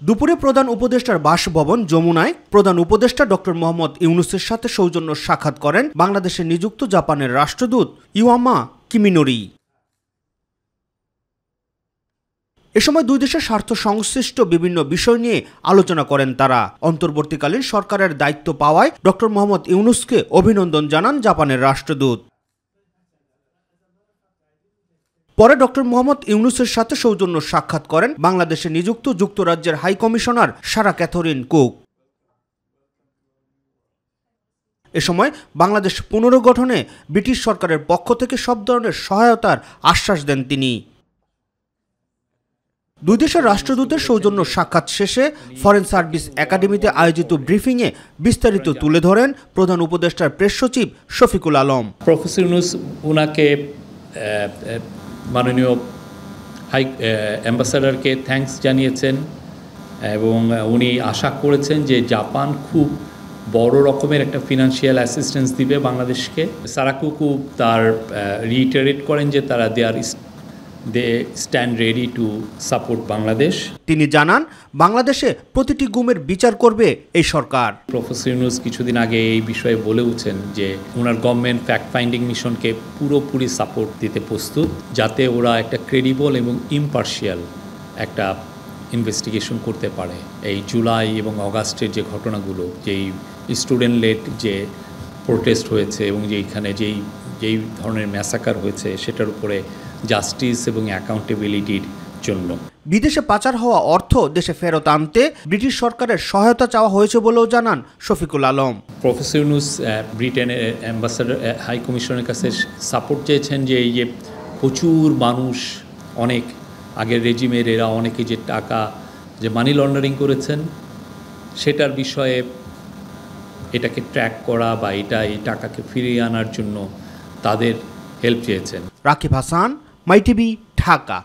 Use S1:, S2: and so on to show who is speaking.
S1: দুপুরে প্রধান উপদেষ্টার বাসভবন যমুনায় প্রধান উপদেষ্টা ডক্টর মোহাম্মদ ইউনূসের সাথে সৌজন্য সাক্ষাৎ করেন বাংলাদেশে নিযুক্ত জাপানের রাষ্ট্রদূত ইওয়ামা কিমিনোরি। এ সময় দুই দেশের স্বার্থ সংশ্লিষ্ট বিভিন্ন বিষয় নিয়ে আলোচনা করেন তারা। অন্তর্বর্তীকালীন সরকারের দায়িত্ব পাওয়ায় ডক্টর মোহাম্মদ ইউনূসকে অভিনন্দন জানান জাপানের রাষ্ট্রদূত। পরে ডক্টর মোহাম্মদ ইউনূসের সাথে সৌজন্য সাক্ষাৎ করেন বাংলাদেশে নিযুক্ত যুক্তরাজ্যের high commissioner Sarah Catherine Cook. এ সময় বাংলাদেশ পুনর্গঠনে ব্রিটিশ সরকারের পক্ষ থেকে সব ধরনের সহায়তার আশ্বাস দেন তিনি। দুই দেশের রাষ্ট্রদূতের সৌজন্য সাক্ষাৎ শেষে ফরেন সার্ভিস একাডেমিতে আয়োজিত ব্রিফিংয়ে বিস্তারিত তুলে ধরেন প্রধান উপদেষ্টার প্রেস সচিব শফিকুল আলম।
S2: প্রফেসর ইউনূস উনাকে মাননীয় হাই অ্যাম্বাসাডারকে থ্যাঙ্কস জানিয়েছেন এবং উনি আশা করেছেন যে জাপান খুব বড় রকমের একটা ফিনান্সিয়াল অ্যাসিস্ট্যান্স দিবে বাংলাদেশকে। সারাকুকু তার রিইটারেট করেন যে তারা they stand ready to support Bangladesh.
S1: তিনি জানান বাংলাদেশে প্রতিটি গুমের বিচার করবে এই সরকার।
S2: প্রফেসর ইউনূস কিছুদিন আগে এই বিষয়ে বলেওছেন যে ওনার গভর্নমেন্ট ফ্যাক্ট ফাইন্ডিং মিশনকে পুরোপুরি সাপোর্ট দিতে প্রস্তুত, যাতে ওরা একটা ক্রেডিবল এবং ইমপার্শিয়াল একটা ইনভেস্টিগেশন করতে পারে। এই জুলাই এবং অগাস্টের যে ঘটনাগুলো, যেই স্টুডেন্ট লেড যে প্রোটেস্ট হয়েছে এবং যেইখানে যেই ধরনের ম্যাসাকার হয়েছে, সেটার উপরে জাস্টিস এবং অ্যাকাউন্টেবিলিটির জন্য
S1: বিদেশে পাচার হওয়া অর্থ দেশে ফেরত আনতে ব্রিটিশ সরকারের সহায়তা চাওয়া হয়েছে বলেও জানান শফিকুল আলম।
S2: প্রফেসর ইউনূস ব্রিটেনের অ্যাম্বাসাডার হাই কমিশনের কাছে সাপোর্ট চেয়েছেন যে এই যে প্রচুর মানুষ, অনেক আগের রেজিমের এরা অনেকে যে টাকা যে মানি লন্ডারিং করেছেন, সেটার বিষয়ে এটাকে ট্র্যাক করা বা এই টাকাকে ফিরিয়ে আনার জন্য তাদের হেল্প চেয়েছেন।
S1: রাকিব হাসান, মাই টিভি, ঢাকা।